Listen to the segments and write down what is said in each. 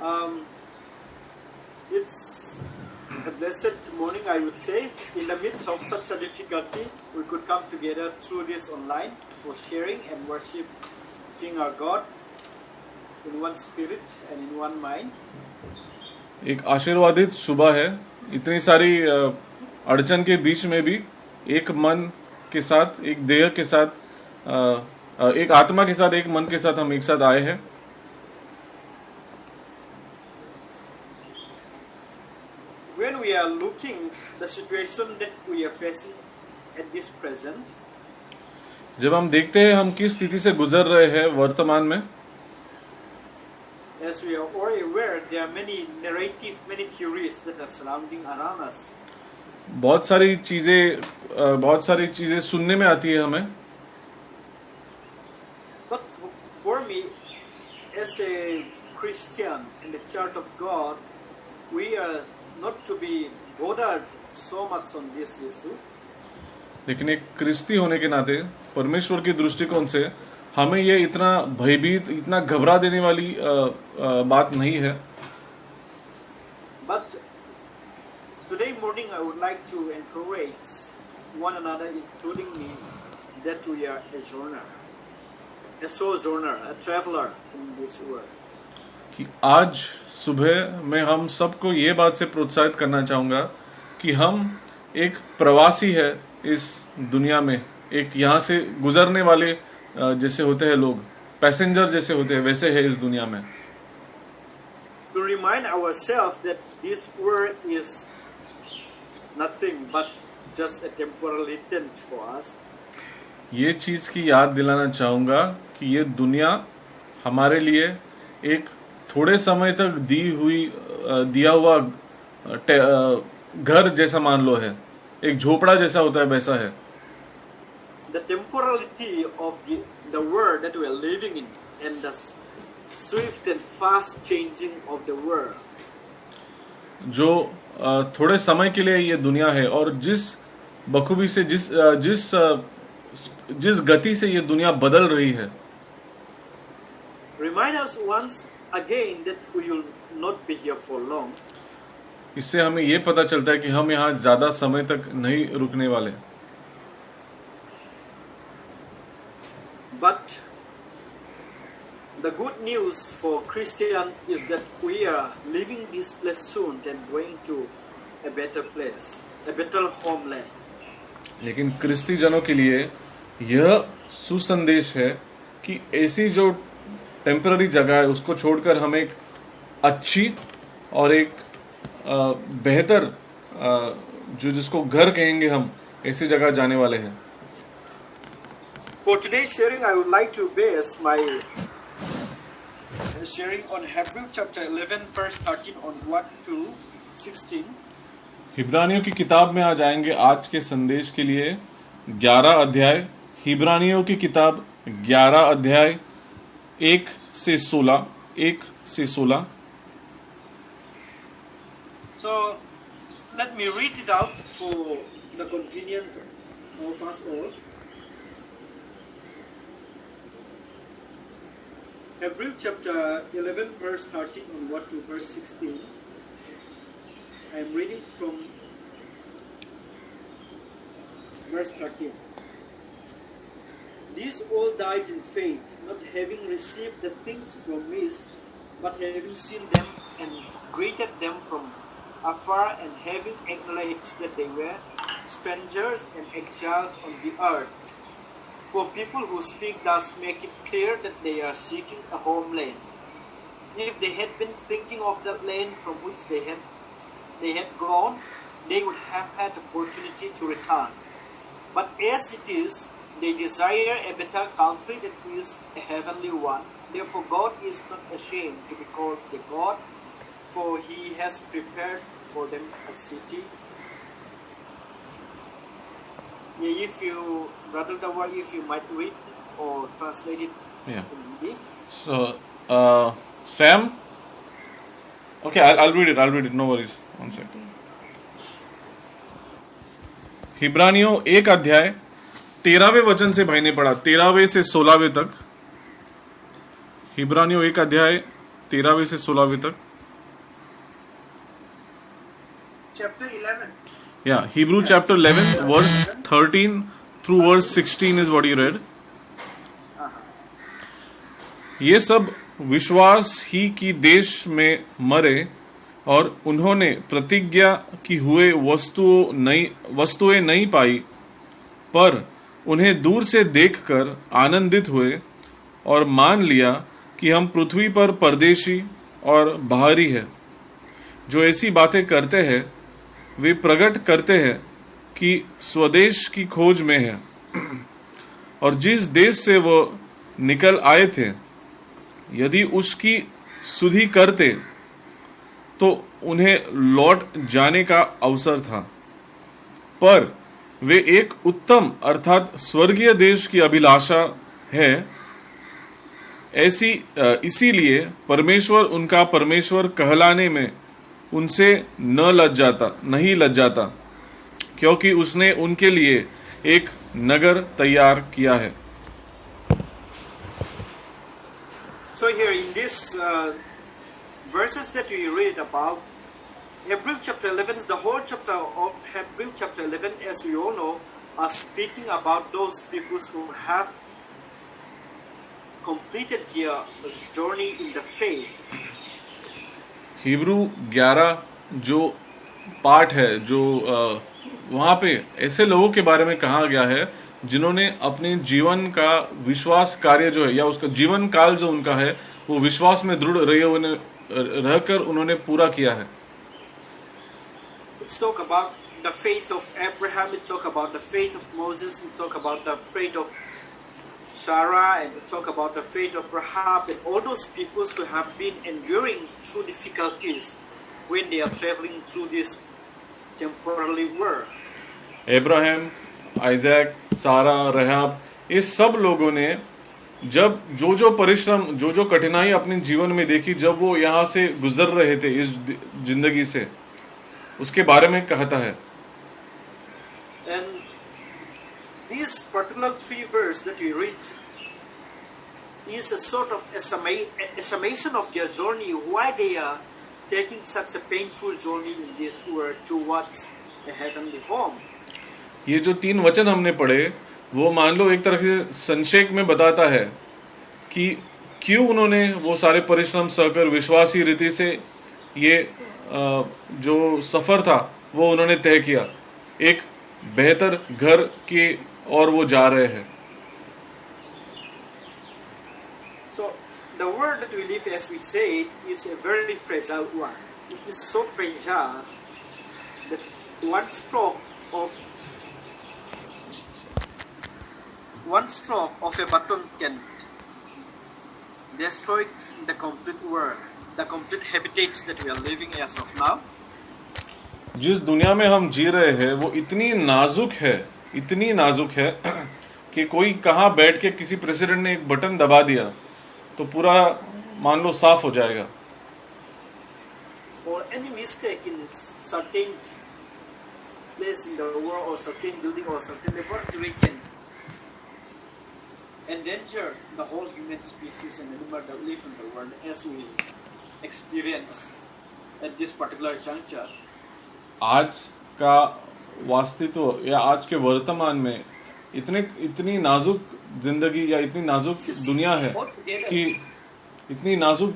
Um, it's a blessed morning, I would say. In the midst of such a difficulty, we could come together through this online for sharing and worshiping our God in one spirit and in one mind. एक आशीर्वादित सुबह है। इतनी सारी अड़चन के बीच में भी एक मन के साथ, एक देह के साथ, एक आत्मा के साथ, एक मन के साथ हम एक साथ आए हैं। When we are looking the situation that we are facing at this present, जब हम देखते हैं हम किस स्थिति से गुजर रहे हैं वर्तमान में, as we are all aware, there are many narratives, many theories that are surrounding around us. बहुत सारी चीजें सुनने में आती है हमें। But for me, as a Christian in the Church of God, we are not to be bothered so much on this issue. लेकिन एक क्रिस्ती होने के नाते परमेश्वर की दृष्टिकोण से हमें ये इतना भयभीत, इतना घबरा देने वाली बात नहीं है। But today morning I would like to encourage one another, including me, that we are a journer, a sojourner, a traveler in this world. कि आज सुबह मैं हम सबको ये बात से प्रोत्साहित करना चाहूँगा कि हम एक प्रवासी है इस दुनिया में, एक यहाँ से गुजरने वाले जैसे होते हैं लोग, पैसेंजर जैसे होते हैं, वैसे है इस दुनिया में। To remind ourselves that this world is nothing but just a temporary tent for us. ये चीज़ की याद दिलाना चाहूँगा कि ये दुनिया हमारे लिए एक थोड़े समय तक दिया हुआ घर जैसा मान लो है, एक झोपड़ा जैसा होता है वैसा है। The temporality of the world that we are living in and the swift and fast changing of the world. जो थोड़े समय के लिए ये दुनिया है और जिस बखूबी से जिस गति से ये दुनिया बदल रही है, Remind us once again that we will not be here for long. इससे हमें ये पता चलता है कि हम यहाँ ज्यादा समय तक नहीं रुकने वाले। But the good news for Christian is that we are leaving this place soon and going to a better place, a better homeland. लेकिन क्रिस्ती जनों के लिए यह सुसंदेश है कि ऐसी जो टेम्पररी जगह है उसको छोड़कर हम एक अच्छी और एक बेहतर जिसको घर कहेंगे हम, ऐसी जगह जाने वाले हैं। For today's sharing, I would like to base my sharing on Hebrew chapter 11 verse 13 on 1 to 16. हिब्रानियों की किताब में आ जाएंगे आज के संदेश के लिए। 11 अध्याय, हिब्रानियों की किताब 11 अध्याय 1 से 16। So let me read it out for the convenience of us all. Hebrew chapter 11 verse 13 on 1 to verse 16. I am reading from verse 13. These all died in faith, not having received the things promised, but having seen them and greeted them from afar, and having acknowledged that they were strangers and exiles on the earth. For people who speak thus make it clear that they are seeking a homeland. If they had been thinking of the land from which they had gone, they would have had opportunity to return. But as it is, they desire a better country that is a heavenly one. Therefore God is not ashamed to be called their God, for He has prepared for them a city. Yeah, if you, Brother Dawar, if you might read or translate it Yeah. in Hindi. So, Sam? Okay, I'll read it. No worries. One second. हिब्रानियों 1 अध्याय 13वें वचन से भाई ने पढ़ा, 13वें से 16वें तक। हिब्रानियों 1 अध्याय 13वें से 16वें तक। chapter 11. Yeah, Hebrew Yes, chapter 11, Hebrew chapter verse 11. 13 through verse 16 is what you read. ये सब विश्वास ही की देश में मरे और उन्होंने प्रतिज्ञा की हुए वस्तुएं नहीं पाई, पर उन्हें दूर से देखकर आनंदित हुए और मान लिया कि हम पृथ्वी पर परदेशी और बाहरी है। जो ऐसी बातें करते हैं वे प्रकट करते हैं कि स्वदेश की खोज में है, और जिस देश से वो निकल आए थे यदि उसकी सुधि करते तो उन्हें लौट जाने का अवसर था, पर वे एक उत्तम अर्थात स्वर्गीय देश की अभिलाषा है। इसीलिए परमेश्वर उनका परमेश्वर कहलाने में उनसे नहीं लज्जाता, क्योंकि उसने उनके लिए एक नगर तैयार किया है। So here in these verses that we read about, Hebrew chapter 11 is the whole chapter of Hebrew chapter 11, as we all know, are speaking about those people who have completed their journey in the faith. Hebrew 11 जो पाठ है, जो वहाँ पे ऐसे लोगों के बारे में कहा गया है जिन्होंने अपने जीवन का विश्वास कार्य जो है या उसका जीवन काल जो उनका है वो विश्वास में दृढ़ रहकर उन्होंने पूरा किया है। Let's talk about the faith of Abraham, let's talk about the faith of Moses, let's talk about the faith of Sarah, and let's talk about the faith of Rahab, and all those people who have been enduring through difficulties when they are traveling through this temporary world. Abraham, Isaac, सारा, रहab, इस सब लोगों ने जब जो परिश्रम जो कठिनाई अपने जीवन में देखी, जब वो यहाँ से गुजर रहे थे इस जिंदगी से, उसके बारे में कहता है। And these particular 3 verses that we read is a sort of a summation of their journey, why they are taking such a painful journey in this world towards a heavenly home. ये जो 3 वचन हमने पढ़े वो मान लो एक तरह से संक्षेप में बताता है कि क्यों उन्होंने वो सारे परिश्रम सहकर विश्वासी रीति से ये जो सफर था वो उन्होंने तय किया, एक बेहतर घर की ओर वो जा रहे हैं। So the world that we live, as we say, is a very fragile one. It is so fragile that one stroke of a button can destroy the complete world, the complete habitats that we are living as of now. जिस दुनिया में हम जी रहे हैं वो इतनी नाजुक है कि कोई कहाँ बैठ के किसी प्रेसिडेंट ने एक बटन दबा दिया तो पूरा मान लो साफ हो जाएगा। Or any mistake in certain place in the world or certain building or certain laboratory can endanger the whole human species and animal that live in the world, as we experience at this particular juncture. आज का वास्तवित्व या आज के वर्तमान में इतनी नाजुक जिंदगी या इतनी नाजुक दुनिया है कि इतनी नाजुक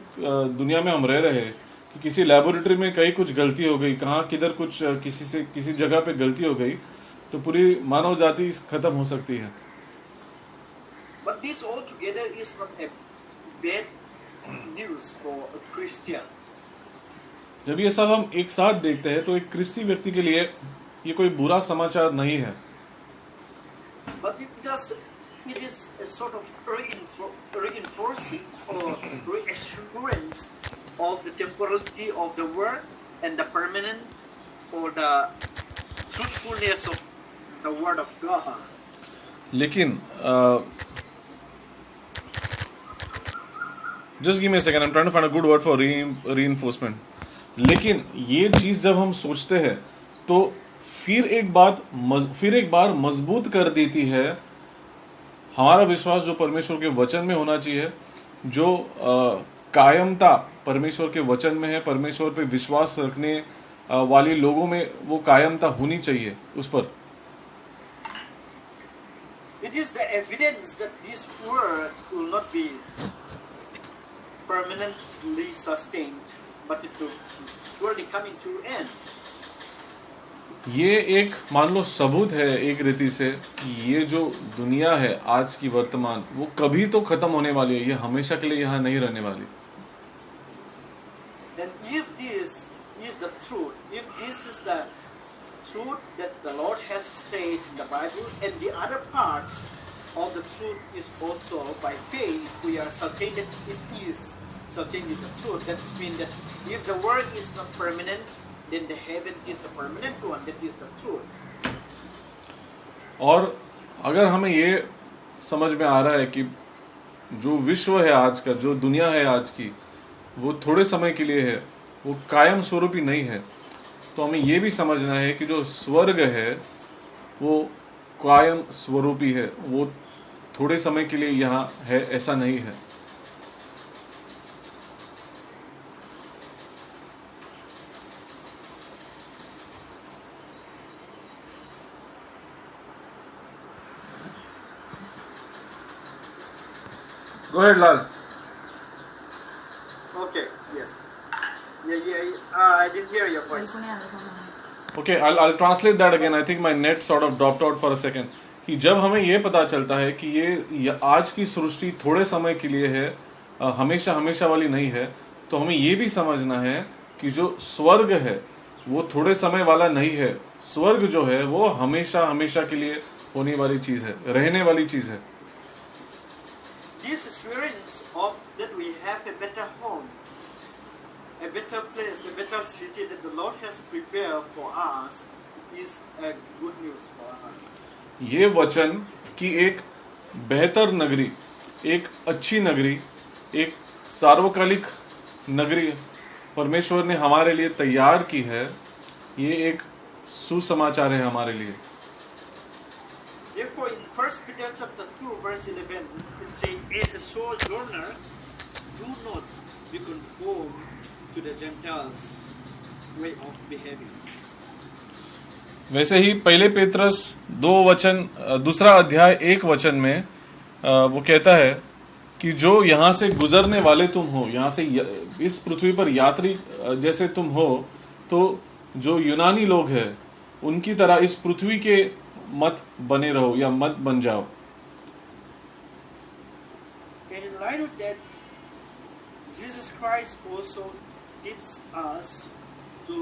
दुनिया में हम रह रहे हैं कि किसी लेबोरेटरी में कहीं कुछ गलती हो गई, कहाँ किधर कुछ किसी जगह पे गलती हो गई तो पूरी मानव जाति खत्म हो सकती है। But this altogether is not a bad news for a Christian. जब ये सब हम एक साथ देखते हैं तो एक क्रिस्ती व्यक्ति के लिए ये कोई बुरा समाचार नहीं है। But it is a sort of reinforcing or reassurance of the temporality of the world and the permanent or the truthfulness of the word of God. लेकिन just give me a second, I'm trying to find a good word for reinforcement. लेकिन ये चीज जब हम सोचते हैं तो फिर एक बार मजबूत कर देती है हमारा विश्वास जो परमेश्वर के वचन में होना चाहिए, जो कायमता परमेश्वर के वचन में है, परमेश्वर पे विश्वास रखने वाले लोगों में वो कायमता होनी चाहिए उस पर। It is the evidence that this world will not be permanently sustained, but it will surely come into end. ये एक मान लो सबूत है एक रीति से कि ये जो दुनिया है आज की वर्तमान, वो कभी तो खत्म होने वाली है, ये हमेशा के लिए यहाँ नहीं रहने वाली। And if this is the truth, if this is the truth that the Lord has said in the Bible, and the other parts of the truth is also by faith, we are certain that it is certainly the truth. That means that if the world is not permanent, then the heaven is a permanent one. That is the truth. और अगर हमें ये समझ में आ रहा है कि जो विश्व है आज का, जो दुनिया है आज की, वो थोड़े समय के लिए है, वो कायम स्वरूपी नहीं है, तो हमें ये भी समझना है कि जो स्वर्ग है वो कायम स्वरूपी है, वो थोड़े समय के लिए यहाँ है, ऐसा नहीं है। Go ahead, Lal. Okay. Yes. Yeah. I didn't hear your voice. Okay, I'll translate that again. I think my net sort of dropped out for a second. कि जब हमें ये पता चलता है कि ये आज की सृष्टि थोड़े समय के लिए है, हमेशा हमेशा वाली नहीं है, तो हमें ये भी समझना है कि जो स्वर्ग है वो थोड़े समय वाला नहीं है। स्वर्ग जो है वो हमेशा हमेशा के लिए होने वाली चीज है, रहने वाली चीज है। This assurance of that we have a better home, a better place, a better city that the Lord has prepared for us is a good news for us. ये वचन कि एक बेहतर नगरी, एक अच्छी नगरी, एक सार्वकालिक नगरी परमेश्वर ने हमारे लिए तैयार की है, ये एक सुसमाचार है हमारे लिए। Therefore, in 1 Peter chapter 2, verse 11, it says, "As a sojourner, do not be conformed to the Gentiles' way of behaving." वैसे ही पहले पेत्रस 2 वचन, दूसरा अध्याय 1 वचन में वो कहता है कि जो यहाँ से गुजरने वाले तुम हो, यहाँ से इस पृथ्वी पर यात्री जैसे तुम हो, तो जो यूनानी लोग हैं उनकी तरह इस पृथ्वी के मत बने रहो या मत बन जाओ। And in light of that, Jesus Christ also teaches us to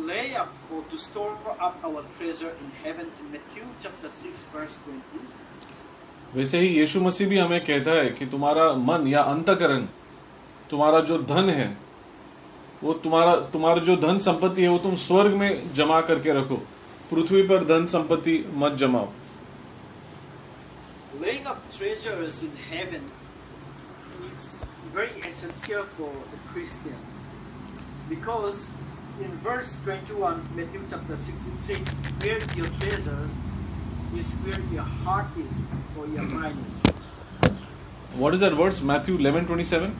lay up or to store up our treasure in heaven in Matthew chapter 6 verse 20. वैसे ही यीशु मसीह भी हमें कहता है कि तुम्हारा मन या अंतःकरण, तुम्हारा जो धन है, वो तुम्हारा जो धन संपत्ति है वो तुम स्वर्ग में जमा करके रखो, पृथ्वी पर धन संपत्ति मत जमाओ। Laying up treasures in heaven is very essential for a Christian, because in verse 21 Matthew chapter 6 it says, "Where your treasures is where your heart is or your mind is." What is that verse? Matthew 11:27?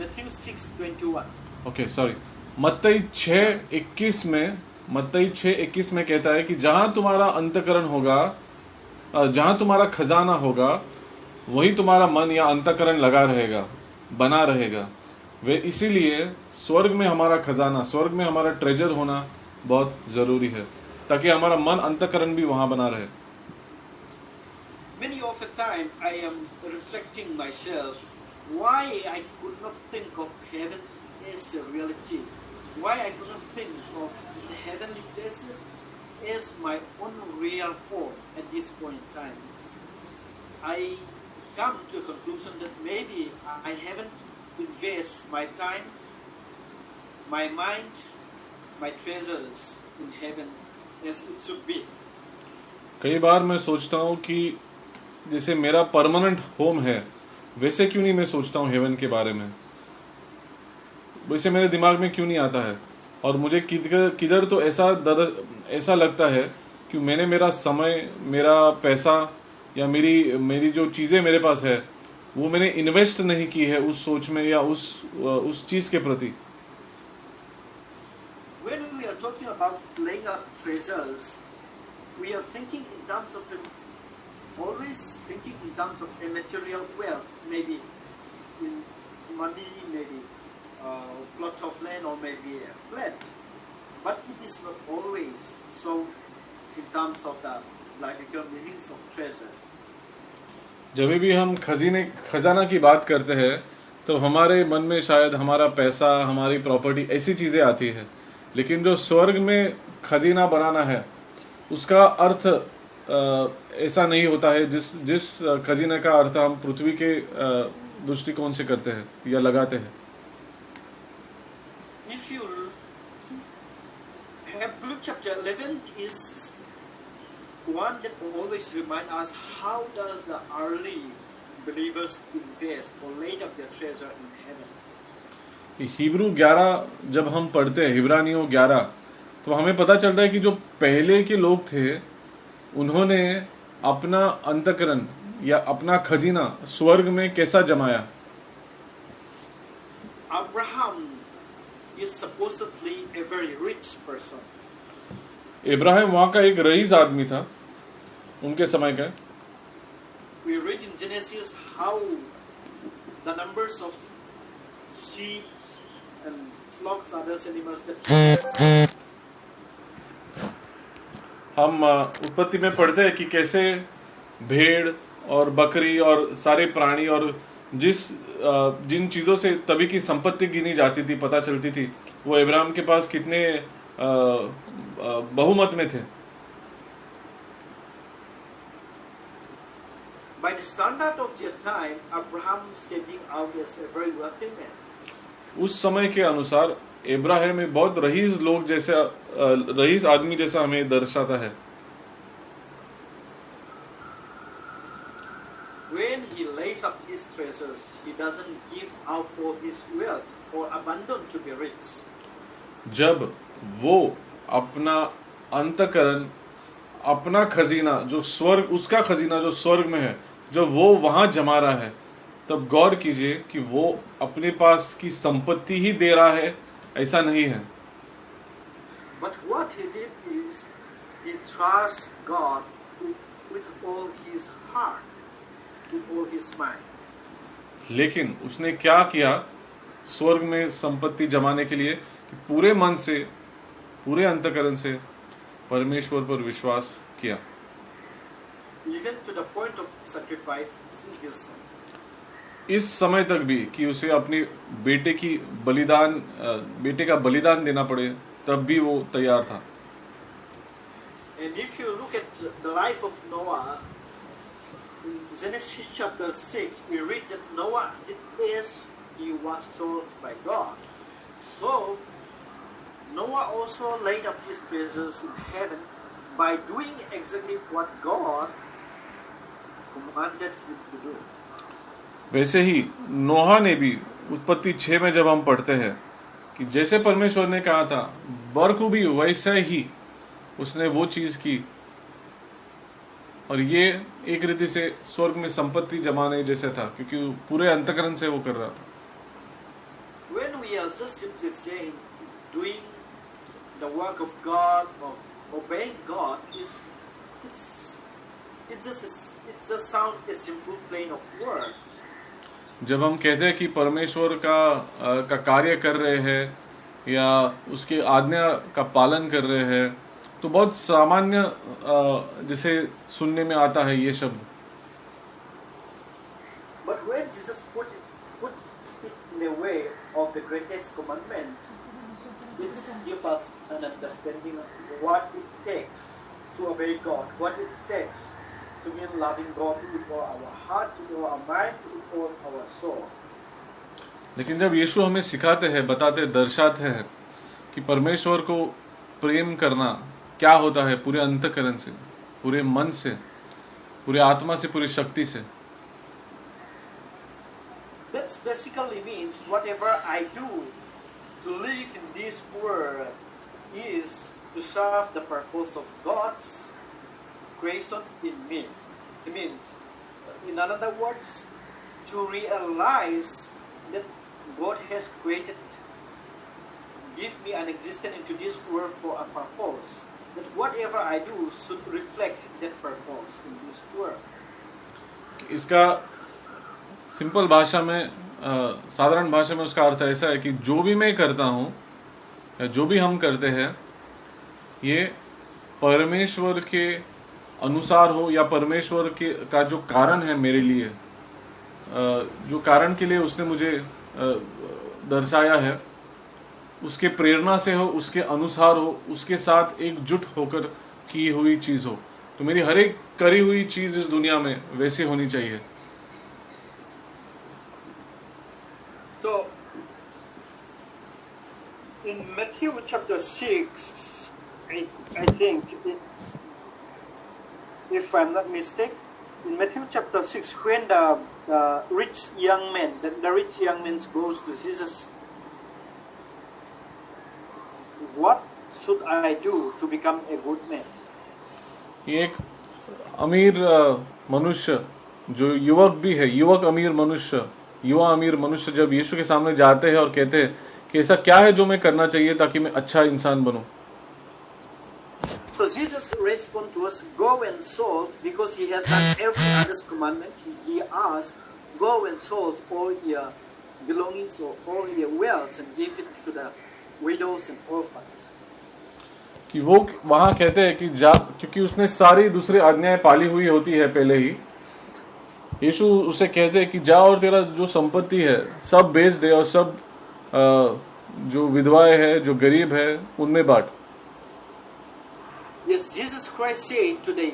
Matthew 6:21. Okay, sorry. मत्ती 6:21 में कहता है कि जहां तुम्हारा अंतःकरण होगा, जहां तुम्हारा खजाना होगा, वही तुम्हारा मन या अंतःकरण लगा रहेगा, बना रहेगा। वे इसीलिए स्वर्ग में हमारा खजाना, स्वर्ग में हमारा ट्रेजर होना बहुत जरूरी है, ताकि हमारा मन अंतःकरण भी वहां बना रहे। Many of the time I am reflecting myself why I could not think of heaven as a reality, why I could not think of the heavenly places as my own real home at this point in time. I come to a conclusion that maybe I haven't invested my time, my mind, my treasures in heaven as it should be. कई बार मैं सोचता हूँ कि जैसे मेरा permanent home है, वैसे क्यों नहीं मैं सोचता हूँ हेवन के बारे में, वैसे मेरे दिमाग में क्यों नहीं आता है। और मुझे किधर तो ऐसा लगता है कि मैंने मेरा समय, मेरा पैसा या मेरी जो चीज़ें मेरे पास है वो मैंने इन्वेस्ट नहीं की है उस सोच में या उस चीज़ के प्रति। When about laying up treasures, we are thinking in terms of always thinking in terms of immaterial wealth, maybe in money, maybe plots of land, or maybe a flat. But it is not always so in terms of the biblical meanings of treasure. जब भी हम खजाना की बात करते हैं तो हमारे मन में शायद हमारा पैसा, हमारी प्रॉपर्टी, ऐसी चीज़ें आती है। लेकिन जो स्वर्ग में खजीना बनाना है उसका अर्थ ऐसा नहीं होता है जिस खजीना का अर्थ हम पृथ्वी के दृष्टिकोण से करते हैं या लगाते हैं। If you have Luke chapter 11 is one that always remind us how does the early believers invest or laid up their treasure in heaven. Hebrew 11 जब हम पढ़ते हैं, हिब्रानियों 11, तो हमें पता चलता है कि जो पहले के लोग थे उन्होंने अपना अंतःकरण या अपना खजीना स्वर्ग में कैसा जमाया। Abraham is supposedly a very rich person. Ibrahim वहाँ का एक रईस आदमी था उनके समय का। We read in Genesis how the numbers of sheep and flocks, other animals that हम उत्पत्ति में पढ़ते हैं कि कैसे भेड़ और बकरी और सारे प्राणी और जिन चीज़ों से तभी की संपत्ति गिनी जाती थी, पता चलती थी, वो इब्राहिम के पास कितने बहुमत में थे। By the standard of their time, Abraham standing out as a very wealthy man. उस समय के अनुसार इब्राहिम में बहुत रईस लोग जैसा, रईस आदमी जैसा हमें दर्शाता है। When he lays up his treasures, he doesn't give out all his wealth or abandon to be rich. जब वो अपना अंतःकरण, अपना खजीना जो स्वर्ग, उसका खजीना जो स्वर्ग में है, जब वो वहां जमा रहा है, तब गौर कीजिए कि वो अपने पास की संपत्ति ही दे रहा है, ऐसा नहीं है। But what he did is he trusts God with all his heart, with all his mind. लेकिन उसने क्या किया स्वर्ग में संपत्ति जमाने के लिए कि पूरे मन से, पूरे अंतःकरण से परमेश्वर पर विश्वास किया। Even to the point of sacrificing his son. इस समय तक भी कि उसे अपनी बेटे का बलिदान देना पड़े, तब भी वो तैयार था। And if you look at the life of Noah, in Genesis chapter 6, we read that Noah did as he was told by God. So, Noah also laid up his treasures in heaven by doing exactly what God commanded him to do. वैसे ही नोहा ने भी उत्पत्ति 6 में जब हम पढ़ते हैं कि जैसे परमेश्वर ने कहा था बखूबी वैसा ही उसने वो चीज की, और ये एक रीति से स्वर्ग में संपत्ति जमाने जैसे था, क्योंकि पूरे अंतःकरण से वो कर रहा था। When we are just simply saying doing the work of God or obeying God, it's just sound a simple plain of words. जब हम कहते हैं कि परमेश्वर का कार्य कर रहे हैं या उसके आज्ञा का पालन कर रहे हैं, तो बहुत सामान्य जिसे सुनने में आता है ये शब्द। But when Jesus put it in the way of the greatest commandment, it gives us an understanding of what it takes to obey God, what it takes to be loving God with all our heart, with all our mind, with all our soul. लेकिन जब यीशु हमें सिखाते हैं, बताते, दर्शाते हैं कि परमेश्वर को प्रेम करना क्या होता है, पूरे अंतःकरण से, पूरे मन से, पूरे आत्मा से, पूरी शक्ति से, That basically means whatever I do to live in this world is to serve the purpose of God's creation in me. It means, in other words, to realize that God has created give me an existence into this world for a purpose. That whatever I do should reflect that purpose in this world. इसका simple भाषा में साधारण भाषा में उसका अर्थ ऐसा है कि जो भी मैं करता हूँ या जो भी हम करते हैं ये परमेश्वर के अनुसार हो या परमेश्वर के का जो कारण है मेरे लिए, जो कारण के लिए उसने मुझे दर्शाया है उसके प्रेरणा से हो, उसके अनुसार हो, उसके साथ एकजुट होकर की हुई चीज़ हो। तो मेरी हर एक करी हुई चीज़ इस दुनिया में वैसी होनी चाहिए। So, in Matthew chapter 6, I think, if I'm not mistaken, in Matthew chapter 6, when the rich young man goes to Jesus, what should I do to become a good man? ये एक अमीर मनुष्य जो युवक भी है, युवक अमीर मनुष्य, युवा अमीर मनुष्य जब यीशु के सामने जाते हैं और कहते हैं कि ऐसा क्या है जो मैं करना चाहिए ताकि मैं अच्छा इंसान बनूं। So Jesus responds to us, go and sold, because he has done every other commandment. He asked, go and sold all your belongings or all your wealth and give it to the widows and orphans. कि वो वहां कहते हैं कि जा, क्योंकि उसने सारी दूसरी आज्ञाएं पाली हुई होती है पहले ही। यीशु उसे कहते हैं कि जा और तेरा जो संपत्ति है सब बेच दे और सब जो विधवाएं है, जो गरीब है, उनमें बांट। Yes, Jesus Christ said to the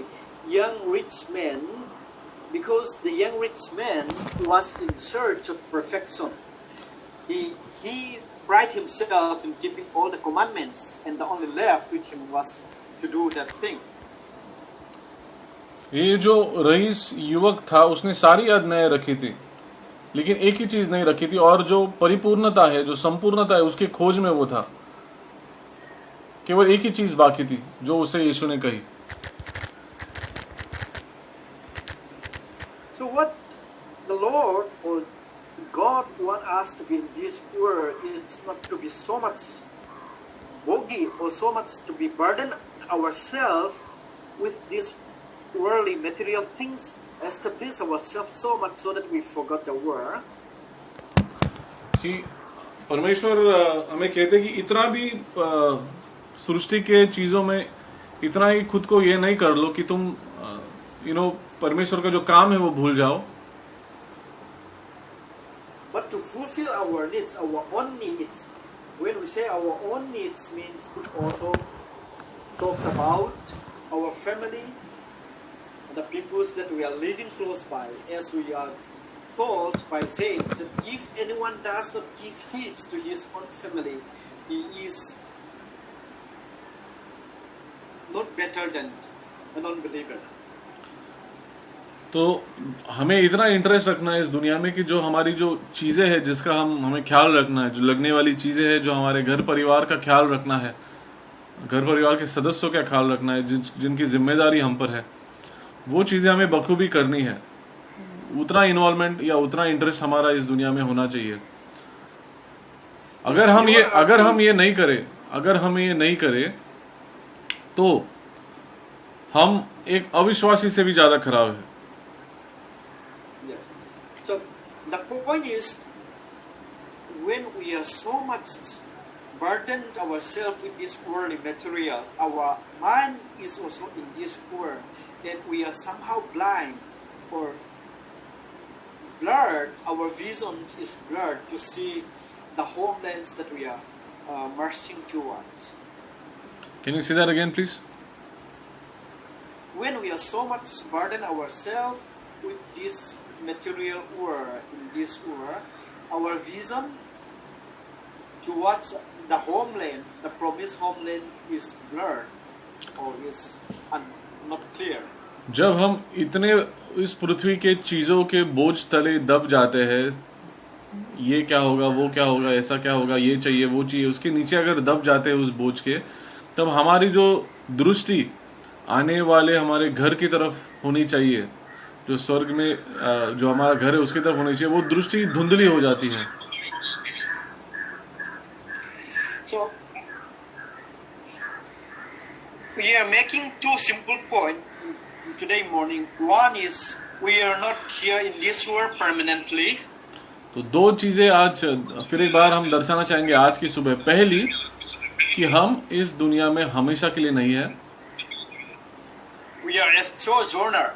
young rich man, because the young rich man was in search of perfection. He pride himself in keeping all the commandments, and the only left with him was to do that thing. ये जो rice युवक था उसने सारी आज्ञाएं रखी थी लेकिन एक ही चीज नहीं रखी थी, और जो परिपूर्णता है, जो संपूर्णता है, उसकी खोज में वो था। केवल एक ही चीज बाकी थी जो उसे यीशु ने कही। So what the Lord or God want us to be in this world is not to be so much bogey or so much to be burden ourselves with these worldly material things, establish ourselves so much so that we forgot the world. कि परमेश्वर हमें कहते कि इतना भी सृष्टि के चीजों में इतना ही खुद को ये नहीं कर लो कि तुम परमेश्वर का जो काम है वो भूल जाओ। But to fulfill our needs, our own needs, when we say our own needs means it also talks about our family, the people that we are living close by, as we are told by James that if anyone does not give heed to his own family, he is not better than a non-believer. तो हमें इतना interest रखना है इस दुनिया में कि जो हमारी जो चीज़ें हैं जिसका हमें ख्याल रखना है, जो लगने वाली चीज़ें हैं, जो हमारे घर परिवार का ख्याल रखना है, घर परिवार के सदस्यों का ख्याल रखना है, जिनकी जिम्मेदारी हम पर है, वो चीज़ें हमें बखूबी करनी है। उतना इन्वॉल्वमेंट या उतना इंटरेस्ट हमारा इस दुनिया में होना चाहिए। अगर हम ये नहीं करें तो हम एक अविश्वासी से भी ज़्यादा खराब है। Yes. So the point is, when we are so much burdened ourselves with this worldly material, our mind is also in this world, and we are somehow blind or blurred. Our vision is blurred to see the homelands that we are marching towards. Can you say that again, please? When we are so much burdened ourselves with this material world, in this world, our vision towards the homeland, the promised homeland, is blurred or is not clear. जब हम इतने इस पृथ्वी के चीज़ों के बोझ तले दब जाते हैं, ये क्या होगा, वो क्या होगा, ऐसा क्या होगा, ये चाहिए, वो चाहिए, उसके नीचे अगर दब जाते हैं उस बोझ के, तब हमारी जो दृष्टि आने वाले हमारे घर की तरफ होनी चाहिए, जो स्वर्ग में जो हमारा घर है उसकी तरफ होनी चाहिए, वो दृष्टि धुंधली हो जाती है। So we are making two simple points today morning. One is we are not here in this world permanently. तो दो चीजें आज फिर एक बार हम दर्शाना चाहेंगे आज की सुबह। पहली कि हम इस दुनिया में हमेशा के लिए नहीं है, We are a sojourner.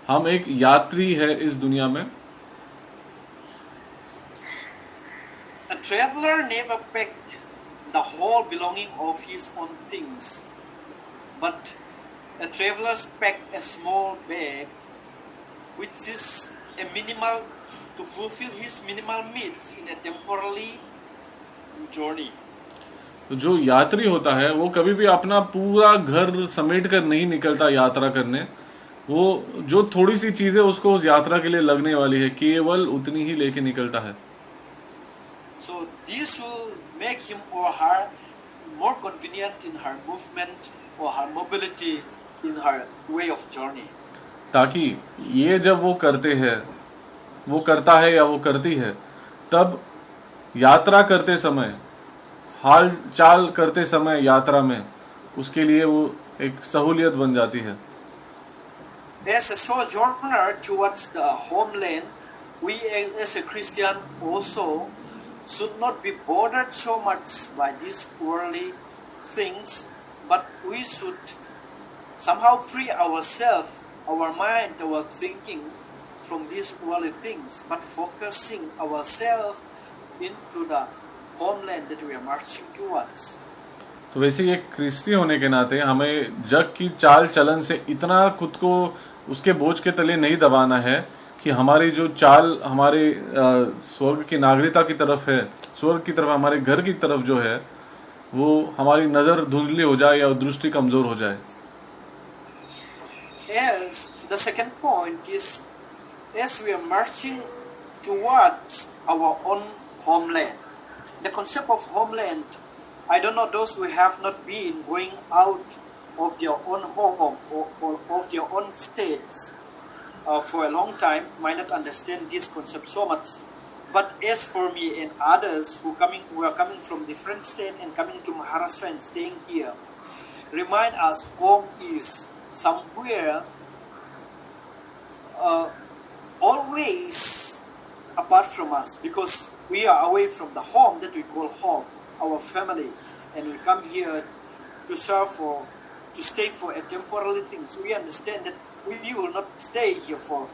हम एक यात्री है इस दुनिया में। A traveler never packed the whole belonging of his own things, but a traveler packed a small bag, which is a minimal to fulfill his minimal needs in a temporary journey. तो जो यात्री होता है वो कभी भी अपना पूरा घर समेट कर नहीं निकलता यात्रा करने। वो जो थोड़ी सी चीजें उसको उस यात्रा के लिए लगने वाली है केवल उतनी ही लेके निकलता है। So this will make him or her more convenient in her movement or her mobility in her way of journey. ताकि ये जब वो करते हैं, वो करता है या वो करती है, तब यात्रा करते समय, हाल चाल करते समय यात्रा में उसके लिए वो एक सहूलियत बन जाती है। As a sojourner towards the homeland, we as a Christian also should not be bothered so much by these worldly things, but we should somehow free ourselves, our mind, our thinking from these worldly things, but focusing ourselves into the homeland that we are marching towards. तो वैसे ये क्रिस्ती होने के नाते हमें जग की चाल चलन से इतना खुद को उसके बोझ के तले नहीं दबाना है कि हमारी जो चाल हमारे स्वर्ग की नागरिकता की तरफ है, स्वर्ग की तरफ, हमारे घर की तरफ जो है, वो हमारी नजर धुंधली हो जाए या दृष्टि कमजोर हो जाए। As the second point is, as we are marching towards our own homeland, the concept of homeland, I don't know those who have not been going out of their own home or of their own states for a long time might not understand this concept so much. But as for me and others who are coming from different states and coming to Maharashtra and staying here, remind us home is somewhere always apart from us, because we are away from the home that we call home, our family, and we come here to serve or to stay for a temporary things. We understand that we will not stay here for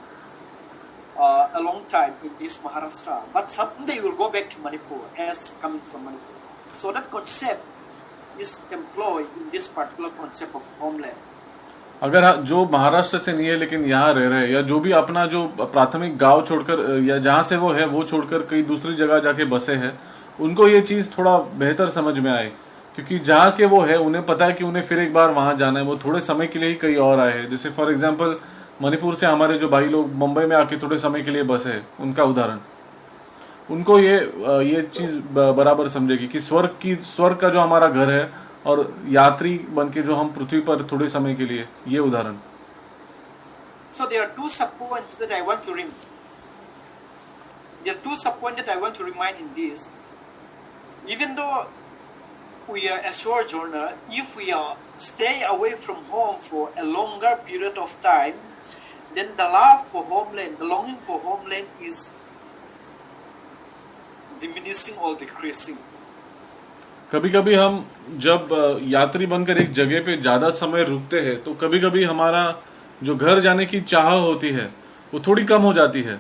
a long time in this Maharashtra, but someday we will go back to Manipur as coming from Manipur. So that concept is employed in this particular concept of homeland. अगर जो महाराष्ट्र से नहीं है लेकिन यहाँ रह रहे हैं, या जो भी अपना जो प्राथमिक गांव छोड़कर या जहाँ से वो है वो छोड़कर कई दूसरी जगह जाके बसे हैं, उनको ये चीज़ थोड़ा बेहतर समझ में आए, क्योंकि जहाँ के वो है उन्हें पता है कि उन्हें फिर एक बार वहाँ जाना है। वो थोड़े समय के लिए ही कहीं और आए हैं। जैसे फॉर एग्जांपल मणिपुर से हमारे जो भाई लोग मुंबई में आके थोड़े समय के लिए बसे हैं, उनका उदाहरण, उनको ये चीज़ बराबर समझेगी कि स्वर्ग का जो हमारा घर है और यात्री बनके जो हम पृथ्वी पर थोड़े समय के लिए, ये उदाहरण। So there are two subpoints that I want to remind in this. Even though we are a sojourner, if we are stay away from home for a longer period of time, then the love for homeland, the longing for homeland is diminishing or decreasing. कभी कभी हम जब यात्री बनकर एक जगह पे ज्यादा समय रुकते हैं तो कभी कभी हमारा जो घर जाने की चाह होती है वो थोड़ी कम हो जाती है।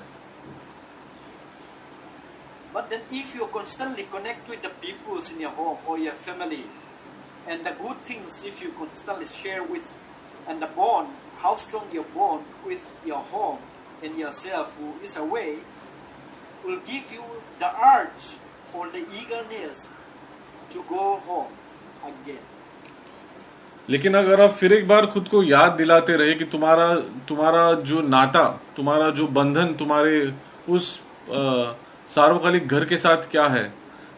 But then if you constantly connect with the people in your home or your family, and the good things if you constantly share with, and the bond, how strong your bond with your home and yourself who is away, will give you the urge or the eagerness to go home again. लेकिन अगर आप फिर एक बार खुद को याद दिलाते रहे कि तुम्हारा जो नाता, तुम्हारा जो बंधन तुम्हारे उस सार्वकालिक घर के साथ क्या है,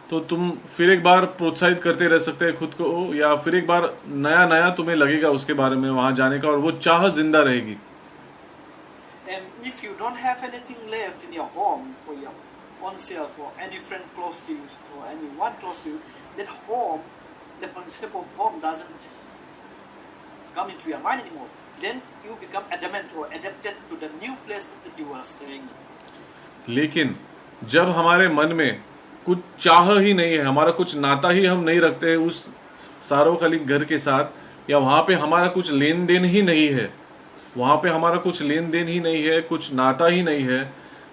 तो तुम फिर एक बार प्रोत्साहित करते रह सकते हैं खुद को, या फिर एक बार नया तुम्हें लगेगा उसके बारे में वहां जाने का, और वो चाह जिंदा रहेगी। And if you don't have anything left in your home for your oneself or any friend close to you or anyone close to you, that home, the concept of home doesn't come into your mind anymore. Then you become adamant or adapted to the new place that you are staying. लेकिन जब हमारे मन में कुछ चाह ही नहीं है, हमारा कुछ नाता ही हम नहीं रखते हैं उस सार्वकालिक घर के साथ, या वहाँ पे हमारा कुछ लेन देन ही नहीं है, वहाँ पे हमारा कुछ लेन देन ही नहीं है, कुछ नाता ही नहीं है,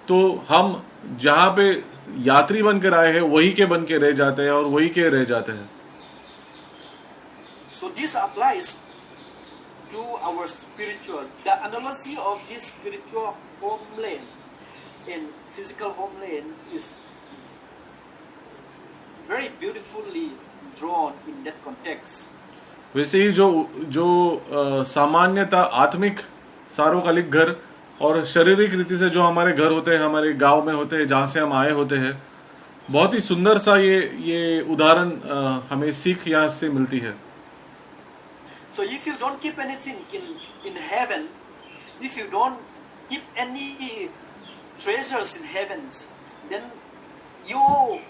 तो हम जहाँ पे यात्री बनकर आए हैं वही के बन के रह जाते हैं और वही के रह जाते हैं. So this applies to our spiritual. The analogy of this spiritual homeland and physical homeland is very beautifully drawn in that context. वैसे ही जो सामान्यता आत्मिक सार्वकालिक घर और शारीरिक रीति से जो हमारे घर होते हैं, हमारे गांव में होते हैं, जहाँ से हम आए होते हैं, बहुत ही सुंदर सा ये उदाहरण हमें सीख यहाँ से मिलती है. So if you don't keep anything in heaven, if you don't keep any treasures in heavens, then your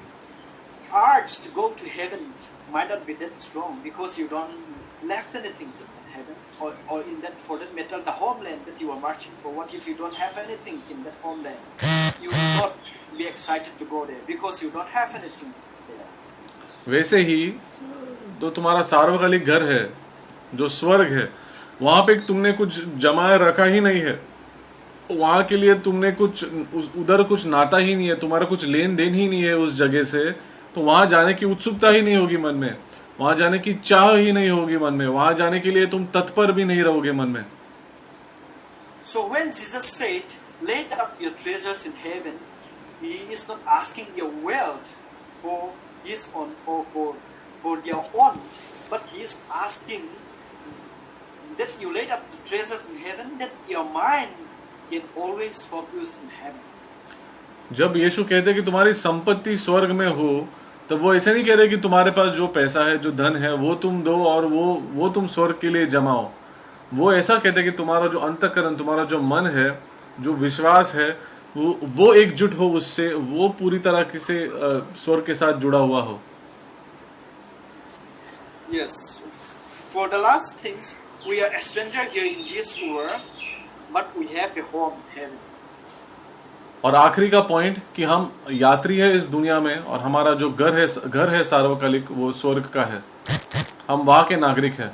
urge to go to heaven might not be that strong because you don't left anything in heaven or in that, for that matter, the homeland that you are marching for. What if you don't have anything in that homeland? You will not be excited to go there because you don't have anything there. वैसे ही तो तुम्हारा सार्वकालिक घर है जो स्वर्ग है, वहां पे तुमने कुछ जमाए रखा ही नहीं है, वहां के लिए तुमने कुछ उधर कुछ नाता ही नहीं है, तुम्हारा कुछ लेन देन ही नहीं है उस जगह से, तो वहां जाने की उत्सुकता ही नहीं होगी मन में, वहां जाने की चाह ही नहीं होगी मन में, वहां जाने के लिए तुम तत्पर भी नहीं रहोगे मन में. So when Jesus said, "Lay up your treasures in heaven," he is not asking your wealth for his own or for their own, but he is asking that you laid up the treasure in heaven, that your mind can always focus in heaven. जब यीशु कहते कि तुम्हारी संपत्ति स्वर्ग में हो, तब वो ऐसे नहीं कहते कि तुम्हारे पास जो पैसा है, जो धन है, वो तुम दो और वो तुम स्वर्ग के लिए जमाओ. वो ऐसा कहते कि तुम्हारा जो अंतःकरण, तुम्हारा जो मन है, जो विश्वास है, वो एकजुट हो उससे, वो पूरी तरह से स्वर्ग के साथ जुड़ा हुआ हो. Yes. For the last things, we are a stranger here in this world, but we have a home in heaven. और आखिरी का पॉइंट कि हम यात्री है इस दुनिया में और हमारा जो घर है सार्वकालिक, वो स्वर्ग का है, हम वहाँ के नागरिक हैं.